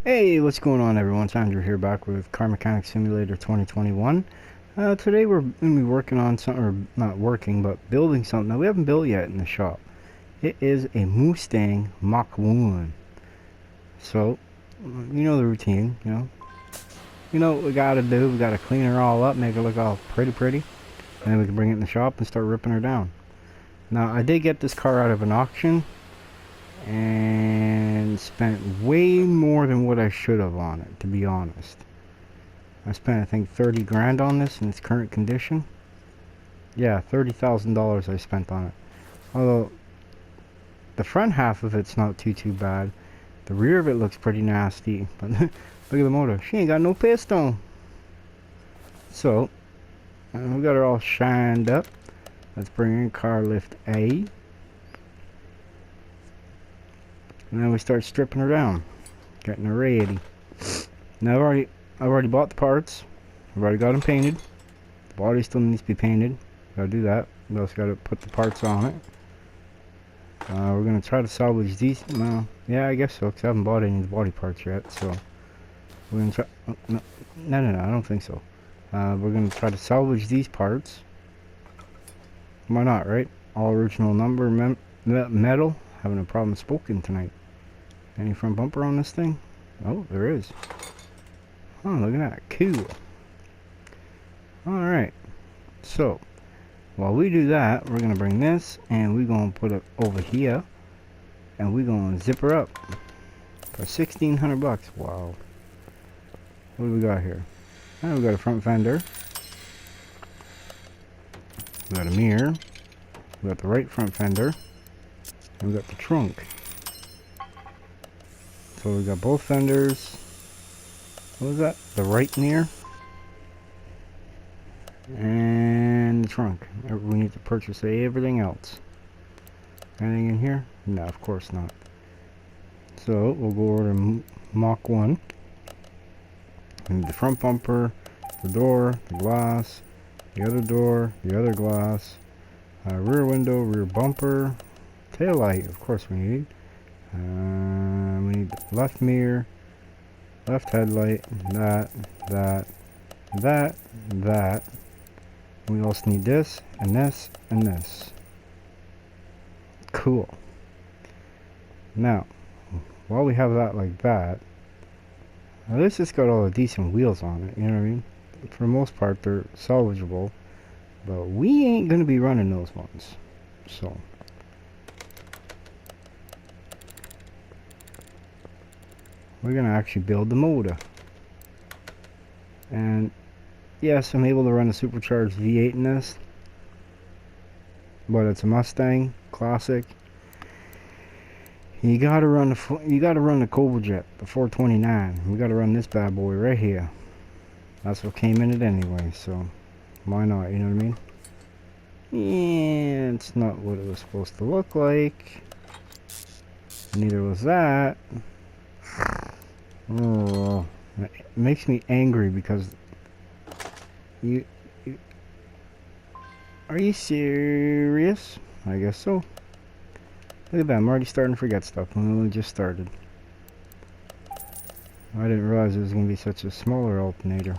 Hey, what's going on everyone? It's Andrew here back with Car Mechanic Simulator 2021. Today we're going to be working on something, or not working, but building something that we haven't built yet in the shop. It is a Mustang Mach 1. So, you know the routine, You know what we gotta do, we gotta clean her all up, make her look all pretty, and then we can bring it in the shop and start ripping her down. Now, I did get this car out of an auction, and spent way more than what I should have on it, to be honest. I spent, I think, 30 grand on this in its current condition. Yeah, $30,000 I spent on it. Although, the front half of it's not too bad. The rear of it looks pretty nasty. But look at the motor. She ain't got no piston. So, we got her all shined up. Let's bring in car lift A. And then we start stripping her down. Getting her ready. Now, I've already bought the parts. I've already got them painted. The body still needs to be painted. Gotta do that. We also gotta put the parts on it. We're gonna try to salvage these. Well, yeah, I guess so, because I haven't bought any of the body parts yet. So we're gonna try. Oh, no, I don't think so. We're gonna try to salvage these parts. Why not, right? All original number metal. Having a problem spoken tonight. Any front bumper on this thing? Oh, there is. Oh, look at that. Cool. Alright. So, while we do that, we're going to bring this and we're going to put it over here. And we're going to zip her up. For 1,600 bucks. Wow. What do we got here? Oh, we got a front fender. We got a mirror. We got the right front fender. And we got the trunk. So we got both fenders. What was that? The right mirror. And the trunk. We need to purchase everything else. Anything in here? No, of course not. So we'll go over to Mach 1. We need the front bumper, the door, the glass, the other door, the other glass, rear window, rear bumper, tail light, of course we need. We need the left mirror, left headlight, that. We also need this, and this, and this. Cool. Now, while we have that like that, now this has got all the decent wheels on it, you know what I mean? For the most part, they're salvageable, but we ain't gonna be running those ones. So, we're gonna actually build the motor. And yes, I'm able to run a supercharged V8 in this, but it's a Mustang Classic. You gotta run the Cobra Jet, the 429. We gotta run this bad boy right here. That's what came in it anyway, so why not? You know what I mean? Yeah, it's not what it was supposed to look like. Neither was that. Oh, it makes me angry because you are you serious? I guess so. Look at that, I'm already starting to forget stuff. We only just started. I didn't realize it was going to be such a smaller alternator.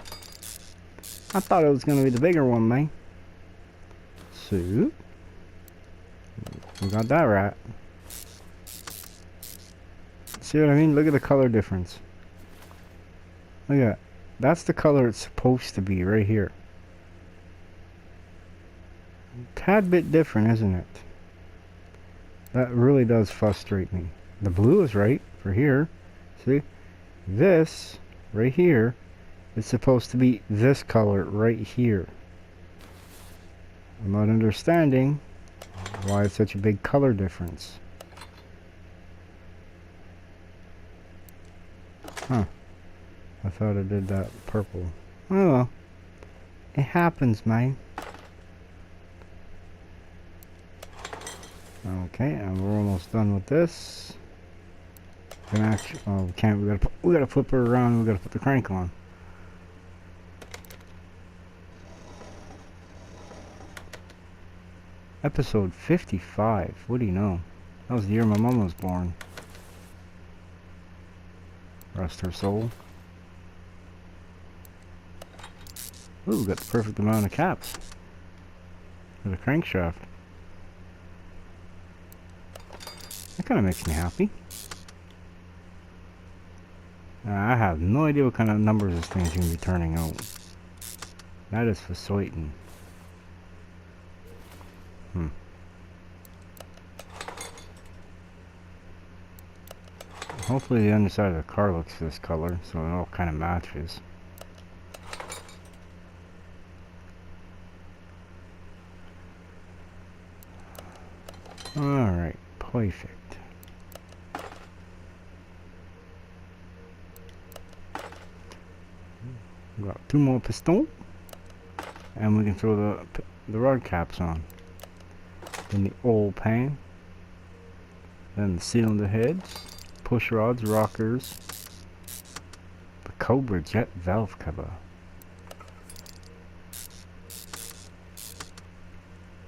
I thought it was going to be the bigger one, man. So, we got that right. See what I mean? Look at the color difference. Look at that. That's the color it's supposed to be right here. Tad bit different, isn't it? That really does frustrate me. The blue is right for here. See? This right here is supposed to be this color right here. I'm not understanding why it's such a big color difference. Huh. I thought I did that purple. Oh well. It happens, man. Okay, and we're almost done with this. Can actually, oh, we can't. We gotta flip her around. We gotta put the crank on. Episode 55. What do you know? That was the year my mom was born. Rest her soul. Ooh, got the perfect amount of caps for the crankshaft. That kind of makes me happy. I have no idea what kind of numbers this thing's going to be turning out. That is frustrating. Hopefully the underside of the car looks this color, so it all kind of matches. Alright, perfect. Got 2 more piston, and we can throw the rod caps on. Then the oil pan, then the cylinder heads, push rods, rockers, the Cobra jet valve cover.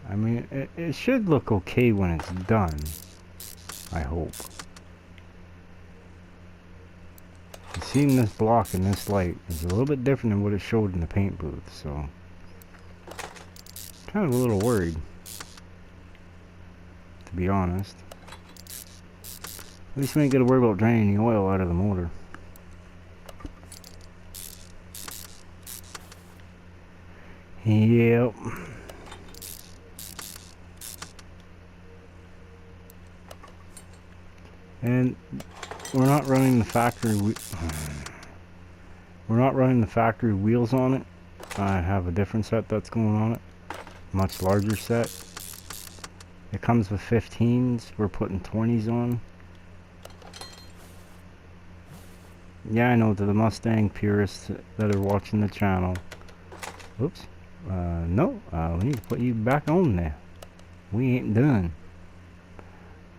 I mean, it should look okay when it's done, I hope. Seeing this block in this light is a little bit different than what it showed in the paint booth, so kind of a little worried, to be honest. At least we ain't gotta worry about draining the oil out of the motor. Yep. And we're not running the factory wheels on it. I have a different set that's going on it, much larger set. It comes with 15s. We're putting 20s on. Yeah, I know, to the Mustang purists that are watching the channel. Oops. No, we need to put you back on there. We ain't done.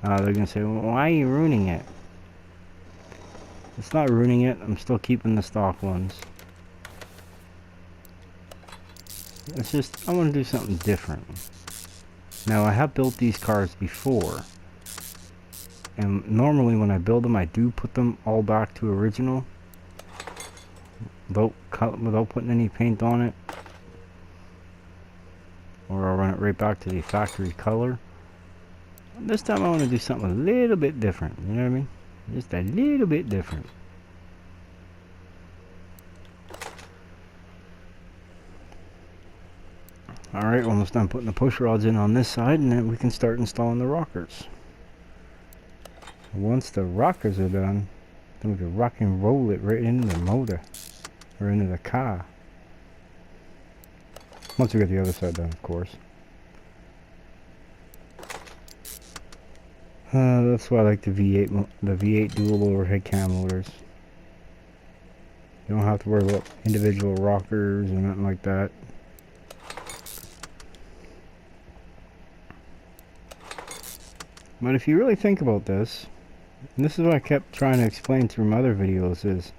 They're gonna say, well, why are you ruining it? It's not ruining it. I'm still keeping the stock ones. It's just, I want to do something different. Now, I have built these cars before. And normally when I build them, I do put them all back to original. Without putting any paint on it. Or I'll run it right back to the factory color. This time I want to do something a little bit different. You know what I mean? Just a little bit different. Alright, almost done putting the push rods in on this side, and then we can start installing the rockers. Once the rockers are done, then we can rock and roll it right into the motor. Or into the car. Once we get the other side done, of course. That's why I like the V8 dual overhead cam motors. You don't have to worry about individual rockers or nothing like that. But if you really think about this, and this is what I kept trying to explain through my other videos, is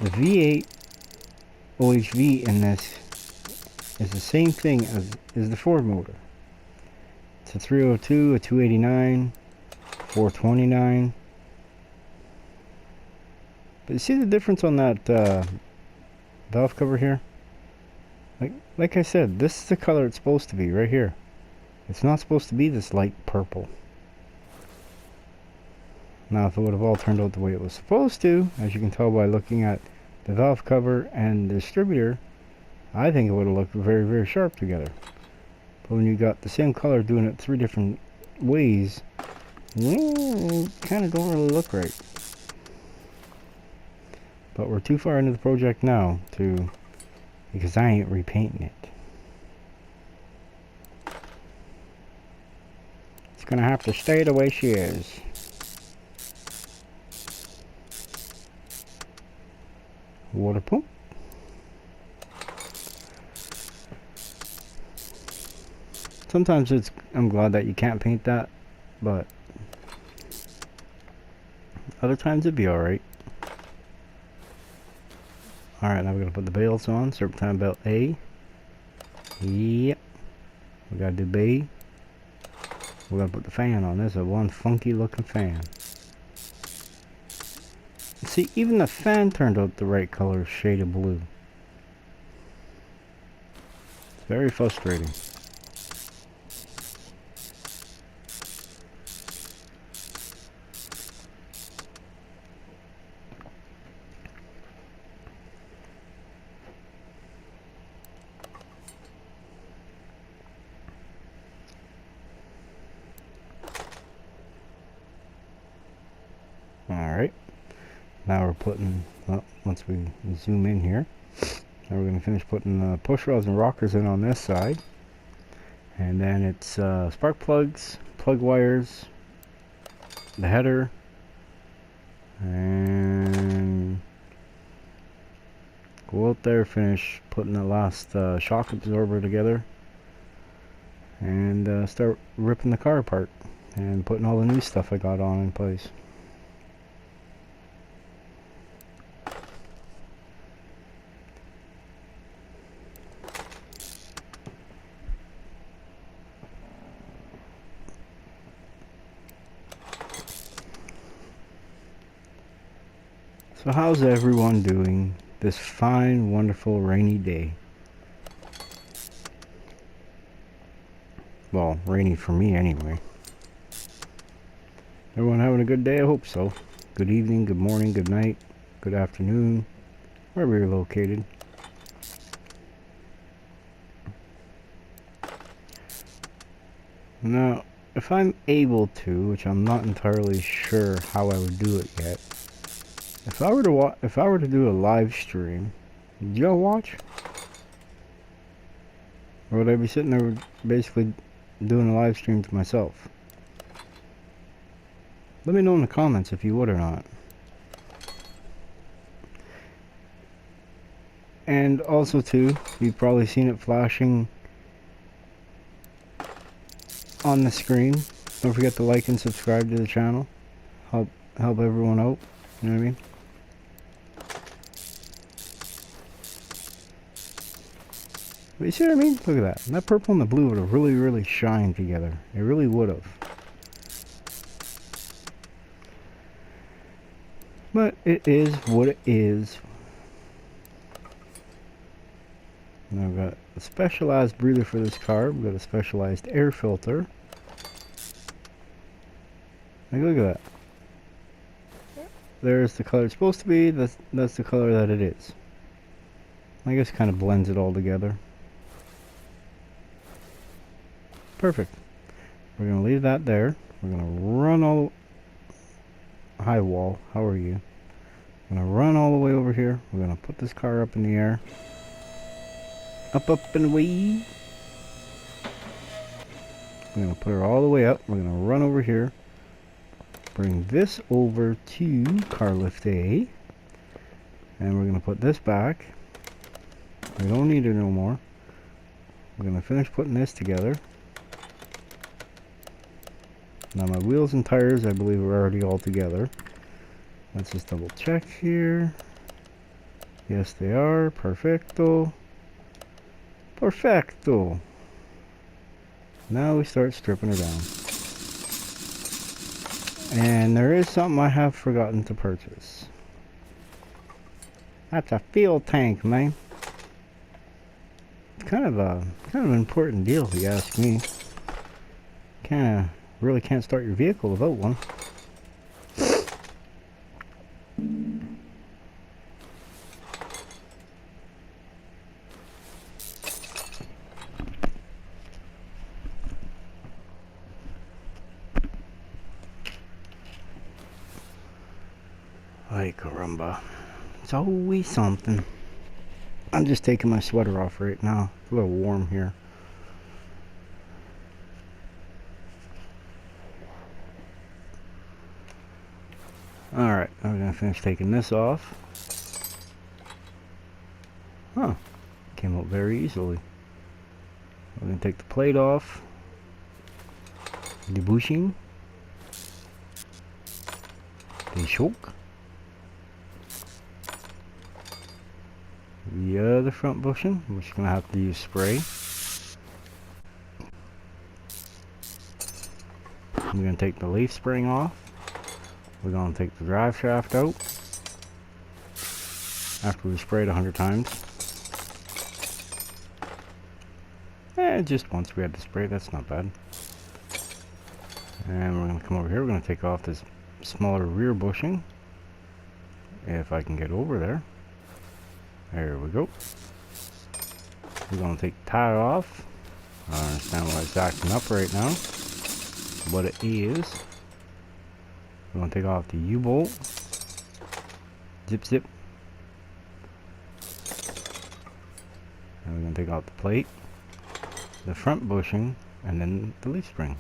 the V8 OHV in this is the same thing as the Ford motor. It's a 302, a 289, 429. But you see the difference on that valve cover here? Like I said, this is the color it's supposed to be, right here. It's not supposed to be this light purple. Now, if it would have all turned out the way it was supposed to, as you can tell by looking at the valve cover and the distributor, I think it would have looked very, very sharp together. But when you got the same color doing it 3 different ways, well, it kind of don't really look right. But we're too far into the project now because I ain't repainting it. It's gonna have to stay the way she is. Water pump. Sometimes I'm glad that you can't paint that, but other times it'd be alright. Alright, now we're gonna put the belts on. Serpentine belt A. Yep. We gotta do B. We're gonna put the fan on. This is one funky looking fan. See, even the fan turned out the right color shade of blue. It's very frustrating. Alright, now we're putting, well, once we zoom in here, now we're going to finish putting the push rods and rockers in on this side. And then it's spark plugs, plug wires, the header, and go out there, finish putting the last shock absorber together, and start ripping the car apart and putting all the new stuff I got on in place. So how's everyone doing this fine, wonderful, rainy day? Well, rainy for me anyway. Everyone having a good day? I hope so. Good evening, good morning, good night, good afternoon, wherever you're located. Now, if I'm able to, which I'm not entirely sure how I would do it yet, if I were to do a live stream, would y'all watch? Or would I be sitting there basically doing a live stream to myself? Let me know in the comments if you would or not. And also too, you've probably seen it flashing on the screen. Don't forget to like and subscribe to the channel. Help everyone out. You know what I mean? But you see what I mean? Look at that. That purple and the blue would have really shined together. It really would have. But it is what it is. And I've got a specialized breather for this car. We've got a specialized air filter. Like, look at that. There's the color it's supposed to be. That's the color that it is. I guess it kind of blends it all together. Perfect. We're going to leave that there. We're going to run all... Hi wall, how are you? I'm going to run all the way over here. We're going to put this car up in the air. Up and away. We're going to put her all the way up. We're going to run over here. Bring this over to car lift A. And we're going to put this back. We don't need it no more. We're going to finish putting this together. Now my wheels and tires, I believe, are already all together. Let's just double check here. Yes, they are. Perfecto. Perfecto. Now we start stripping her down. And there is something I have forgotten to purchase. That's a fuel tank, man. It's kind of an important deal if you ask me. Really can't start your vehicle without one. Ay caramba. It's always something. I'm just taking my sweater off right now. It's a little warm here. Alright, I'm going to finish taking this off. Huh. Came out very easily. We're going to take the plate off. The bushing. The choke. The other front bushing. We're just going to have to use spray. I'm going to take the leaf spring off. We're going to take the drive shaft out. after we spray it 100 times. Just once we had to spray, that's not bad. And we're going to come over here, we're going to take off this smaller rear bushing. If I can get over there. There we go. We're going to take the tire off. I don't understand why it's acting up right now, but it is. We're going to take off the U-bolt. Zip zip. And we're going to take out the plate, the front bushing, and then the leaf spring.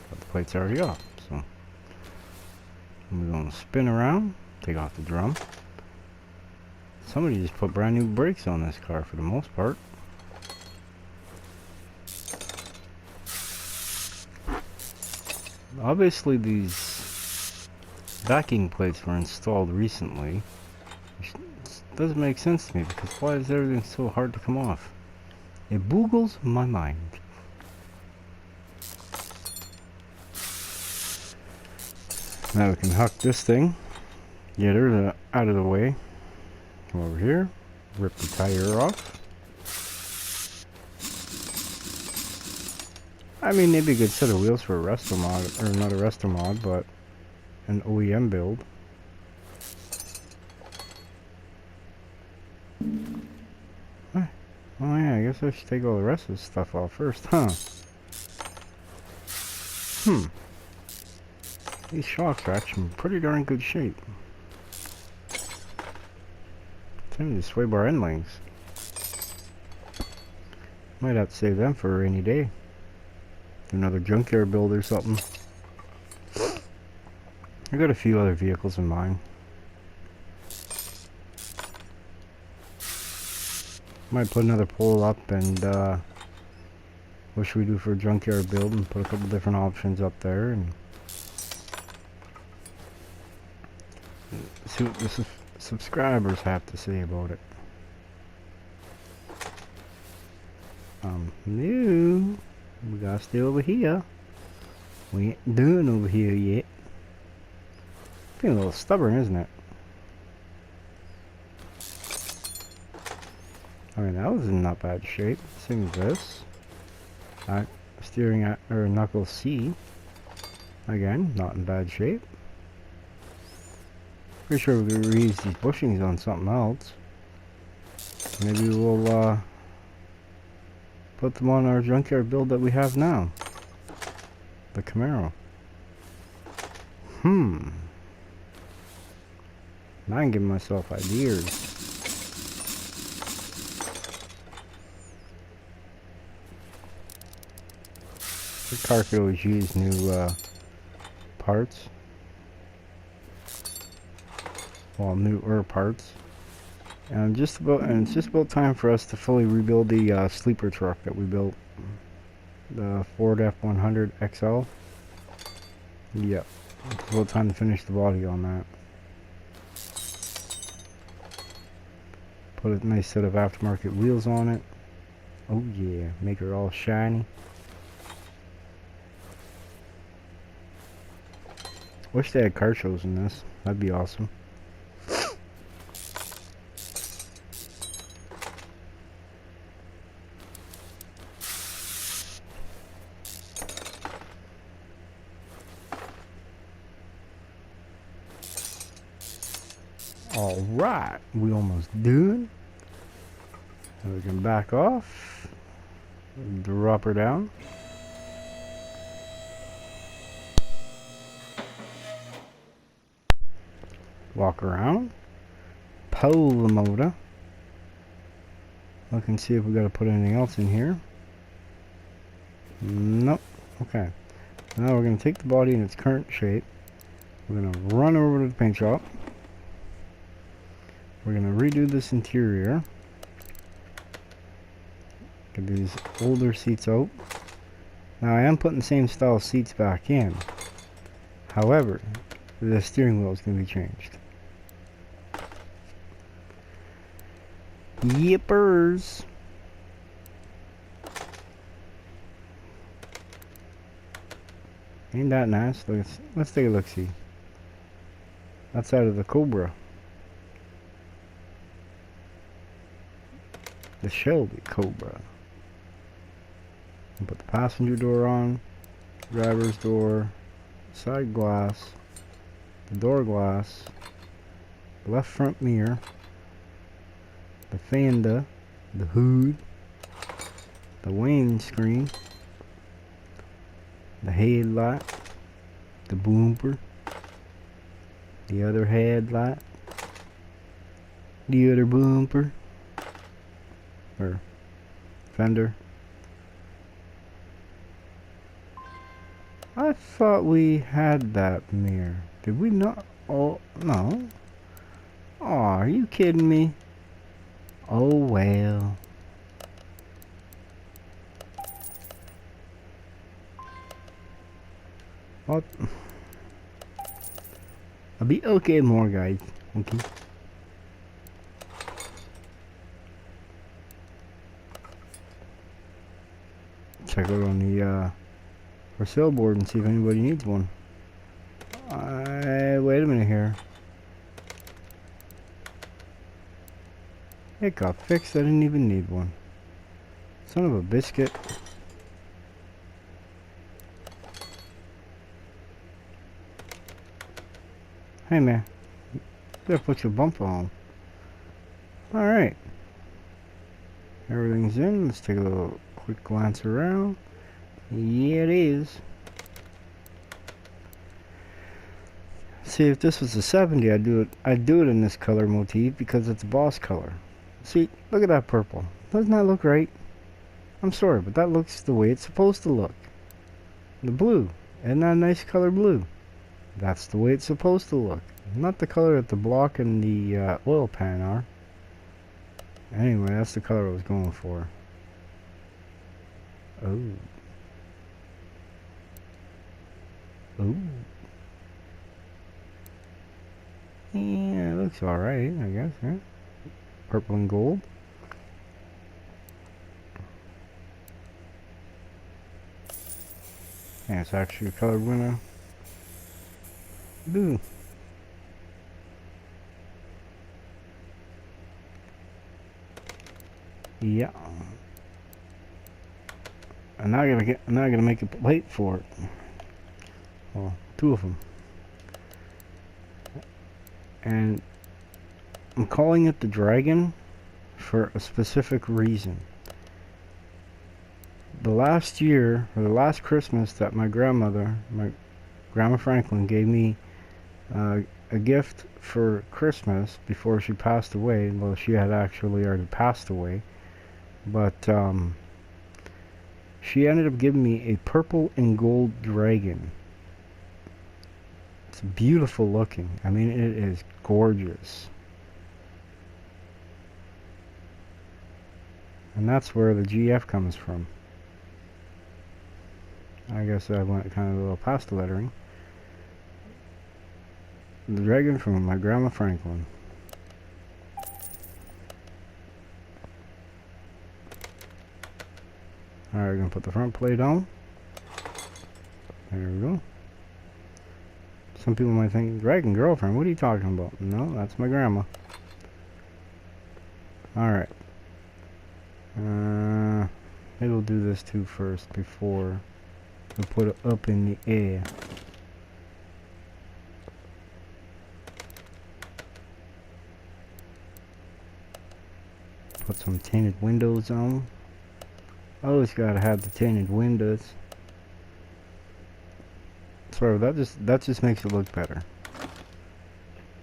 But the plate's already off, so we're going to spin around, take off the drum. Somebody just put brand new brakes on this car for the most part. Obviously these backing plates were installed recently. Which doesn't make sense to me, because why is everything so hard to come off? It boogles my mind. Now we can huck this thing, get her out of the way. Come over here, rip the tire off. I mean, maybe a good set of wheels for a resto mod, or not a resto mod, but an OEM build. Oh yeah, I guess I should take all the rest of this stuff off first, huh? These shocks are actually in pretty darn good shape. Same as the sway bar end links. Might have to save them for a rainy day. Another junkyard build or something. I got a few other vehicles in mind. Might put another poll up and what should we do for a junkyard build, and put a couple different options up there and see what the subscribers have to say about it. No, we gotta stay over here. We ain't done over here yet. Being a little stubborn, isn't it? I mean, that was in not bad shape. Same as this. Steering at, or knuckle C. Again, not in bad shape. Pretty sure we're gonna reuse these bushings on something else. Maybe we'll put them on our junkyard build that we have now. The Camaro. Now I'm giving myself ideas. The car could always use new parts. Well, newer parts. And it's just about time for us to fully rebuild the sleeper truck that we built. The Ford F-100 XL. Yep. It's about time to finish the body on that. Put a nice set of aftermarket wheels on it. Oh yeah, make her all shiny. Wish they had car shows in this. That'd be awesome. Alright, we almost done. Now we can back off. Drop her down. Walk around. Pull the motor. Look and see if we gotta put anything else in here. Nope. Okay. Now we're gonna take the body in its current shape. We're gonna run over to the paint shop. We're gonna redo this interior. Get these older seats out. Now I am putting the same style seats back in. However, the steering wheel is gonna be changed. Yippers! Ain't that nice? Let's take a look-see. That's out of the Cobra. The Shelby Cobra. Put the passenger door on, driver's door, side glass, the door glass, the left front mirror, the fender, the hood, the windscreen, the headlight, the bumper, the other headlight, the other bumper, or fender. I thought we had that mirror. Did we not? Oh, no. Oh, are you kidding me? Oh, well. What? I'll be okay more, guys. Okay. Check out on the for sale board and see if anybody needs one. Wait a minute here. It got fixed. I didn't even need one. Son of a biscuit. Hey man, you better put your bumper on. Alright. Everything's in. Let's take a little quick glance around. Yeah, it is. See, if this was a 70, I'd do it in this color motif because it's a boss color. See, look at that purple. Doesn't that look right? I'm sorry, but that looks the way it's supposed to look. The blue. Isn't that a nice color blue? That's the way it's supposed to look. Not the color that the block and the oil pan are. Anyway, that's the color I was going for. Oh. Oh. Yeah, it looks alright, I guess, yeah. Purple and gold. Yeah, it's actually a color winner. Blue. Yeah. I'm not gonna make a plate for it. Well, two of them. And I'm calling it the Dragon for a specific reason. The last year, or the last Christmas that my grandma Franklin, gave me a gift for Christmas before she passed away. Well, she had actually already passed away. But she ended up giving me a purple and gold dragon. It's beautiful looking. I mean, it is gorgeous. And that's where the GF comes from. I guess I went kind of a little past the lettering. The dragon from my grandma Franklin. Alright, we're gonna put the front plate on. There we go. Some people might think, Dragon girlfriend, what are you talking about? No, that's my grandma. Alright. Maybe we'll do this too first before we put it up in the air. Put some tinted windows on. Always gotta have the tinted windows. So that just makes it look better.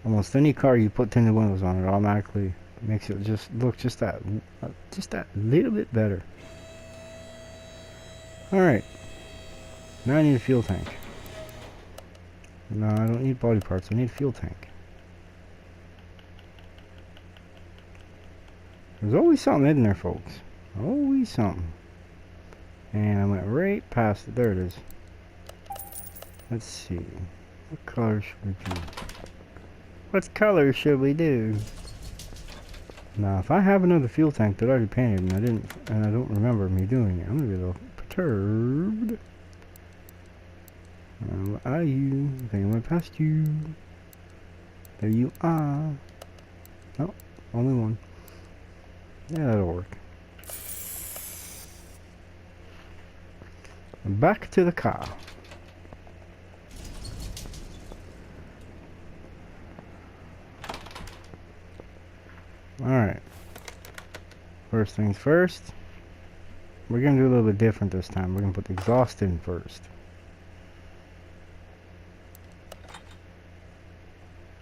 Almost any car you put tinted windows on, it automatically makes it just look just that little bit better. All right. Now I need a fuel tank. No, I don't need body parts. I need a fuel tank. There's always something in there, folks. Always something. And I went right past it. There it is. Let's see. What color should we do? What color should we do? Now, if I have another fuel tank that I already painted and I don't remember me doing it, I'm gonna be a little perturbed. Where are you? I think I went past you. There you are. No, only one. Yeah, that'll work. Back to the car. Alright. First things first. We're gonna do a little bit different this time. We're gonna put the exhaust in first.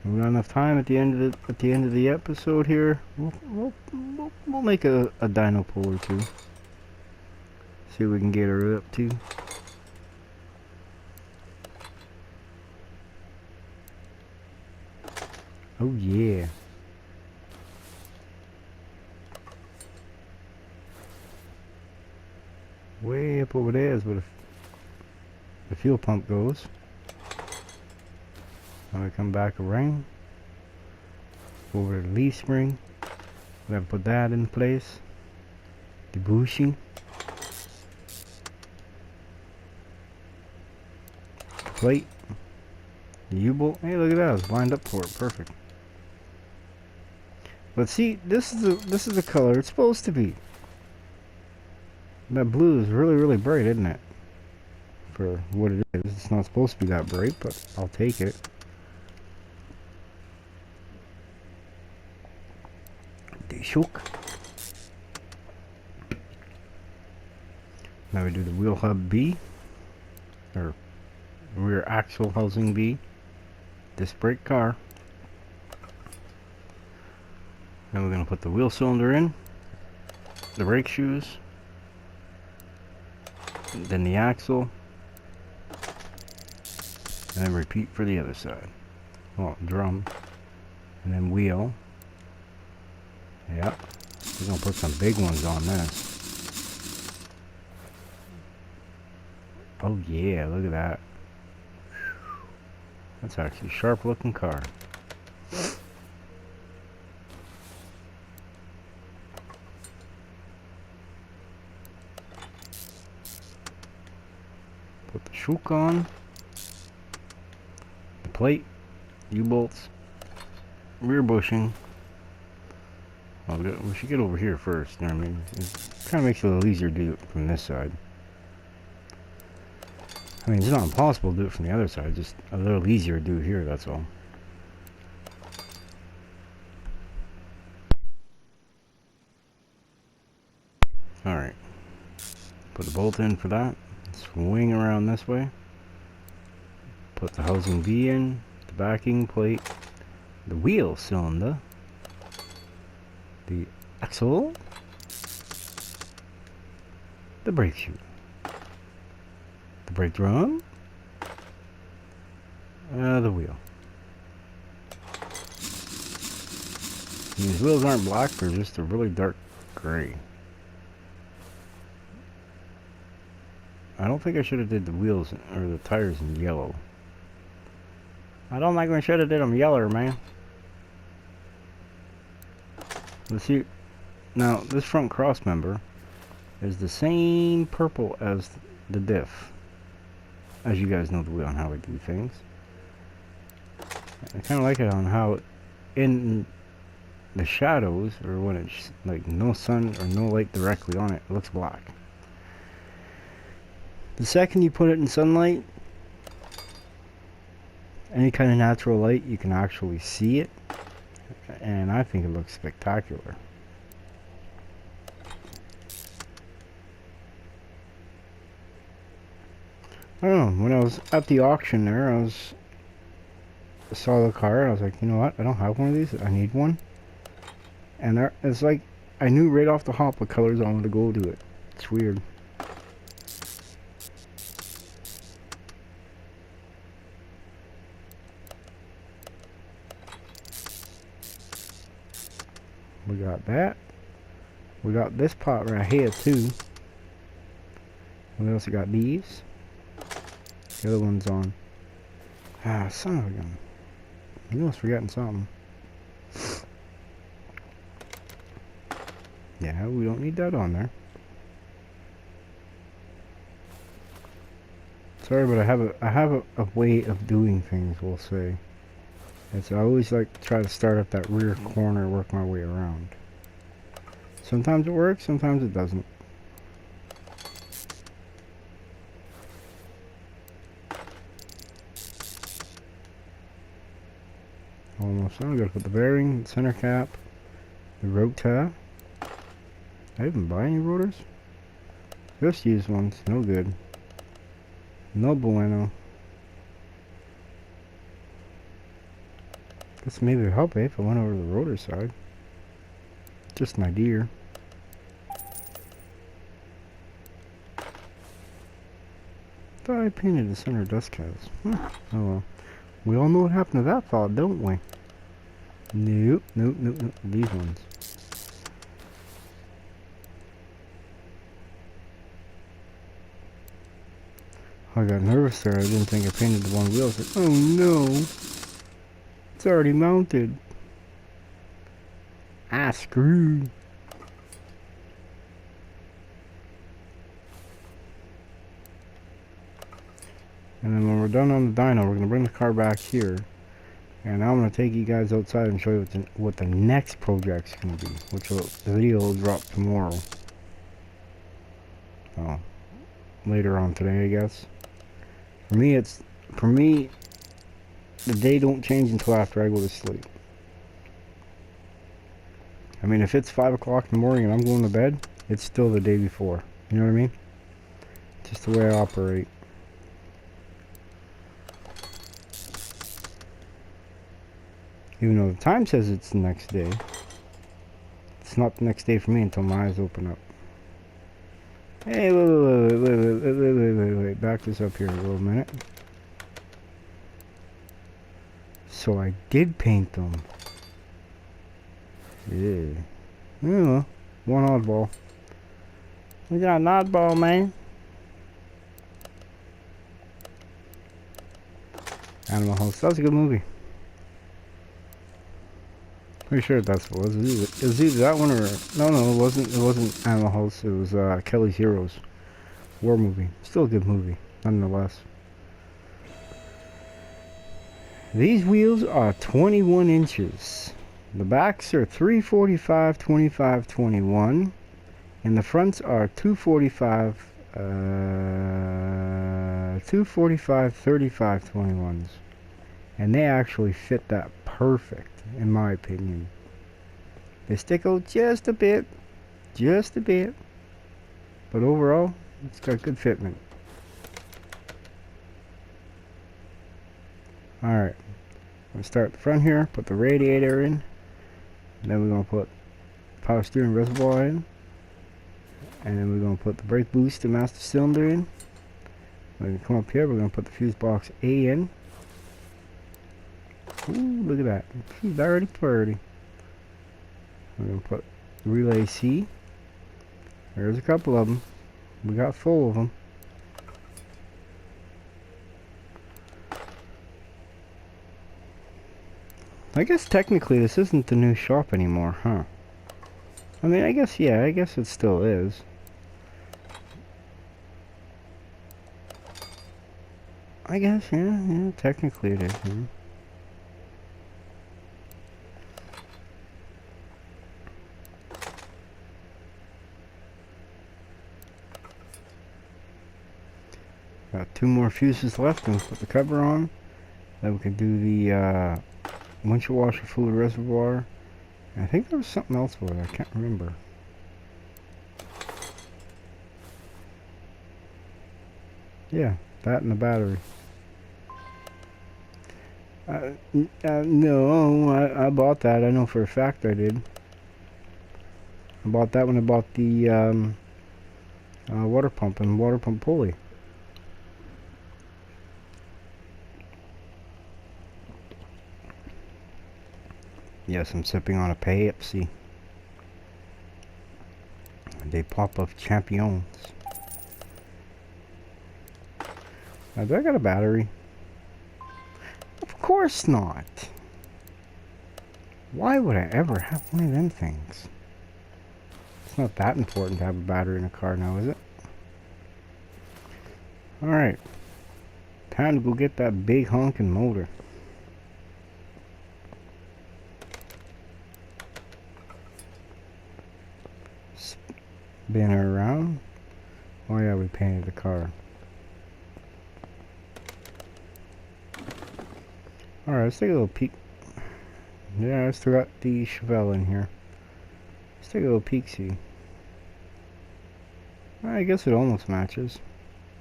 We've got enough time at the end of the episode here. We'll make a dyno pull or two. See what we can get her up to. Oh yeah. Way up over there is where the fuel pump goes. Now we come back around over the leaf spring. We have to put that in place. The bushing. Plate. The U-bolt. Hey, look at that! It's lined up for it. Perfect. But see, this is the color it's supposed to be. That blue is really bright, isn't it? For what it is. It's not supposed to be that bright, but I'll take it. The shook. Now we do the wheel hub B, or rear axle housing B. Disc brake car. Then we're going to put the wheel cylinder in, the brake shoes, then the axle, and then repeat for the other side. Well, drum, and then wheel. Yep, we're going to put some big ones on this. Oh yeah, look at that. That's actually a sharp looking car. Put the shook on, the plate, U-bolts, rear bushing. We should get over here first, you know what I mean? It kind of makes it a little easier to do it from this side. I mean, it's not impossible to do it from the other side, just a little easier to do here, that's all. Alright. Put the bolt in for that. Swing around this way. Put the housing V in, the backing plate, the wheel cylinder, the axle, the brake shoe, the brake drum, the wheel. These wheels aren't black, they're just a really dark gray. I don't think I should have did the wheels or the tires in yellow. I don't think we should have did them yeller, man. Let's see. Now, this front cross member is the same purple as the diff. As you guys know the way on how I do things. I kind of like it on how in the shadows, or when it's like no sun or no light directly on it, it looks black. The second you put it in sunlight, any kind of natural light, you can actually see it, and I think it looks spectacular. I don't know, when I was at the auction there, I saw the car, and I was like, you know what, I don't have one of these, I need one. And there, it's like, I knew right off the hop what colors I wanted to go to it. It's weird. We got that. We got this pot right here too. We also got these. The other one's on. Ah, son of a gun. I knew I was forgetting something. Yeah, we don't need that on there. Sorry, but I have a way of doing things, we'll say. It's I always like to try to start at that rear corner and work my way around. Sometimes it works, sometimes it doesn't. Almost done. I gotta put the bearing, center cap, the rotor. I didn't buy any rotors. Just used ones. No good. No bueno. Guess maybe it'd help if I went over to the rotor side. Just an idea. Thought I painted the center dust cavs. Oh well. We all know what happened to that thought, don't we? Nope, nope, nope, nope. These ones. I got nervous there. I didn't think I painted the one wheel. I was like, oh no. It's already mounted. Ah, screw. And then when we're done on the dyno, we're going to bring the car back here. And I'm going to take you guys outside and show you what the next project's going to be. Which the video will drop tomorrow. Oh, later on today, I guess. For me, the day don't change until after I go to sleep. I mean, if it's 5 o'clock in the morning and I'm going to bed, it's still the day before. You know what I mean? Just the way I operate. Even though the time says it's the next day, it's not the next day for me until my eyes open up. Hey, wait, back this up here a little minute. So I did paint them. Yeah. Yeah, one oddball. We got an oddball, man. Animal House. That was a good movie. Pretty sure that's what it was. It was either that one or no, it wasn't. It wasn't Animal House. It was Kelly's Heroes, war movie. Still a good movie, nonetheless. These wheels are 21 inches. The backs are 345, 25, 21, and the fronts are 245, 35, 21s. And they actually fit that perfect, in my opinion. They stick out just a bit, but overall, it's got good fitment. Alright, I'm going to start the front here, put the radiator in, and then we're going to put power steering reservoir in, and then we're going to put the brake boost and master cylinder in. We're going to come up here, we're going to put the fuse box A in. Ooh, look at that. She's already pretty. We're going to put relay C. There's a couple of them. We got full of them. I guess technically this isn't the new shop anymore, huh? I mean, I guess, yeah, I guess it still is. I guess, yeah, technically it is, yeah. Got 2 more fuses left and put the cover on. Then we can do the windshield washer fluid reservoir. And I think there was something else for it, I can't remember. Yeah, that and the battery. No, I bought that. I know for a fact I did. I bought that when I bought the water pump and water pump pulley. Yes, I'm sipping on a Pepsi. They pop of champions. Now, do I got a battery? Of course not. Why would I ever have one of them things? It's not that important to have a battery in a car now, is it? Alright. Time to go get that big honking motor. Bin her around. Oh yeah, we painted the car. Alright, let's take a little peek. Yeah, I still got the Chevelle in here. Let's take a little peek-see. I guess it almost matches.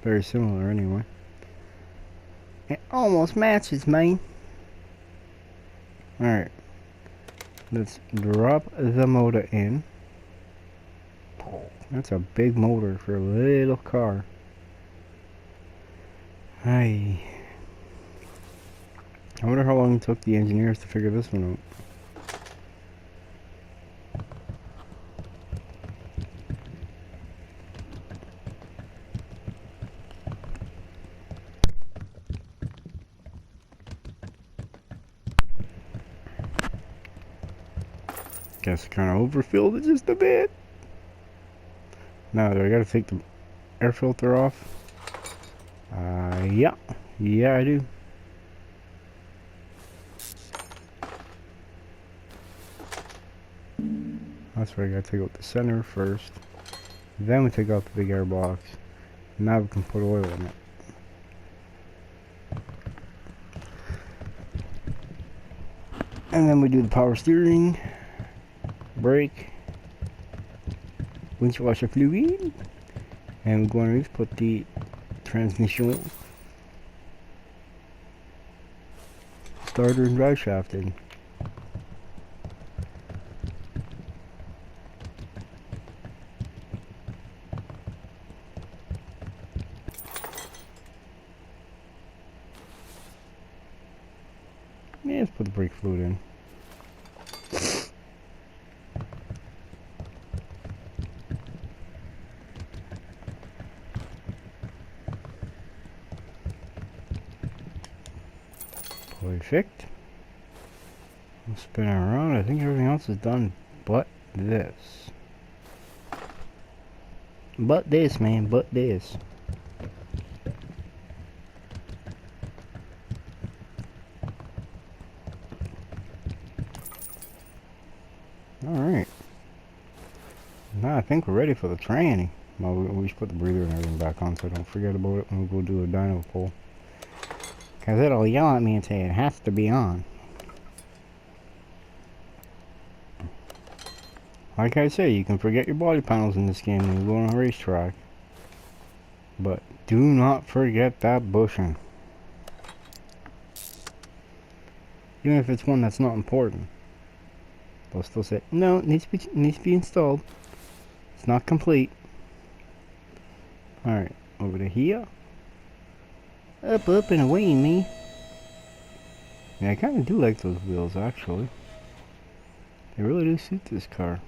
Very similar anyway. It almost matches, man. Alright. Let's drop the motor in. That's a big motor for a little car. Hey. I wonder how long it took the engineers to figure this one out. Guess I kind of overfilled it just a bit. Now, do I gotta take the air filter off? Yeah. Yeah, I do. That's why I gotta take out the center first. Then we take out the big air box. Now we can put oil in it. And then we do the power steering, brake, windshield washer fluid, and we're going to put the transmission, starter, and drive shaft in. Yeah, let's put the brake fluid in. Perfect. We'll spin it around. I think everything else is done but this. But this, man. But this. Alright. Now I think we're ready for the tranny. Well, we should put the breather and everything back on so I don't forget about it when we go do a dyno pull. Because it'll yell at me and say it has to be on. Like I say, you can forget your body panels in this game when you go on a racetrack. But do not forget that bushing. Even if it's one that's not important. They'll still say, no, it needs to be installed. It's not complete. Alright, over to here. Up, and away, me. Yeah, I kind of do like those wheels, actually. They really do suit this car.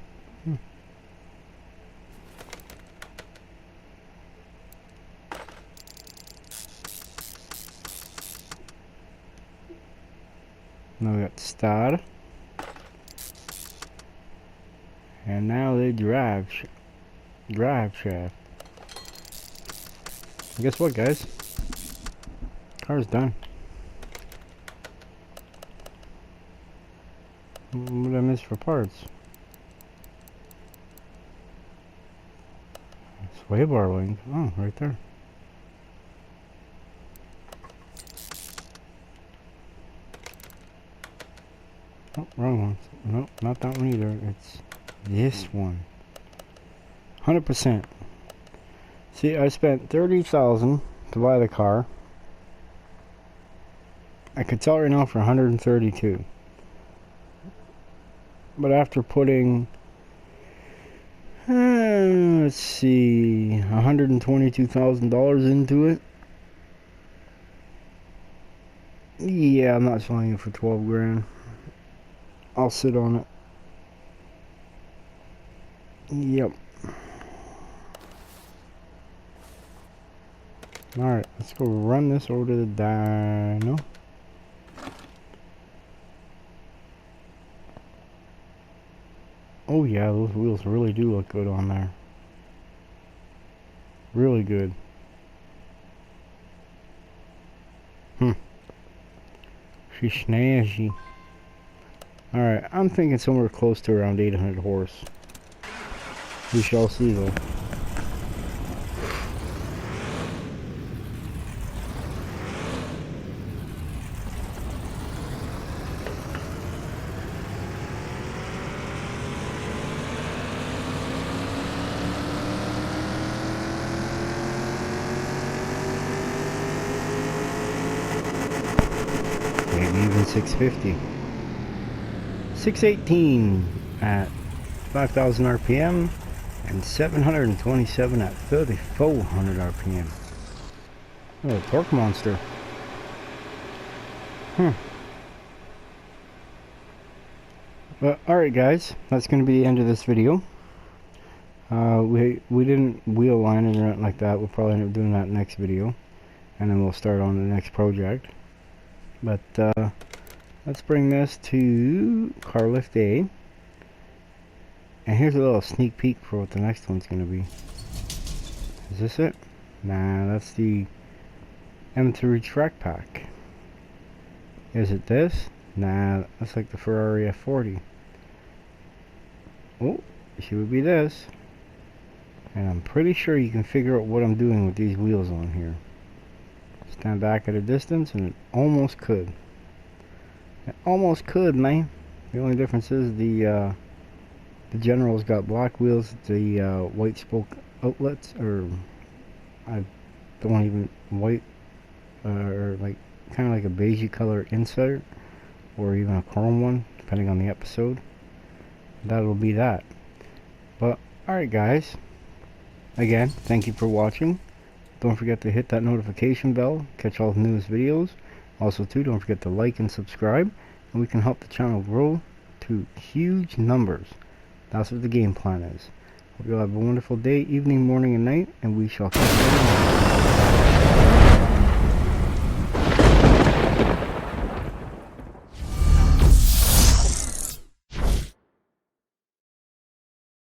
Now we got start. And now the drive shaft. And guess what, guys? Car's done. What did I miss for parts? Sway bar link. Oh, right there. Oh, wrong one. Nope, not that one either. It's this one. 100%. See, I spent $30,000 to buy the car. I could sell it right now for $132,000. But after putting, let's see, $122,000 into it. Yeah, I'm not selling it for 12 grand. I'll sit on it. Yep. Alright, let's go run this over to the dyno. Oh yeah, those wheels really do look good on there. Really good. She's snazzy. Alright, I'm thinking somewhere close to around 800 horse. We shall see though. Maybe even 650. 618 at 5,000 RPM and 727 at 3,400 RPM. Oh, torque monster. But alright guys, that's going to be the end of this video. We didn't wheel line it or anything like that. We'll probably end up doing that next video, and then we'll start on the next project. But let's bring this to car lift A, and here's a little sneak peek for what the next one's going to be. Is this it? Nah, that's the M3 track pack. Is it this? Nah, that's like the Ferrari F40. Oh, it would be this. And I'm pretty sure you can figure out what I'm doing with these wheels on here. Stand back at a distance and it almost could. It almost could, man. The only difference is the General's got black wheels, the white spoke outlets, or I don't even white, or like kind of like a beigey color insert, or even a chrome one, depending on the episode. That'll be that. But alright guys, again, thank you for watching. Don't forget to hit that notification bell, catch all the newest videos. Also too, don't forget to like and subscribe, and we can help the channel grow to huge numbers. That's what the game plan is. Hope you all have a wonderful day, evening, morning, and night, and we shall catch you later.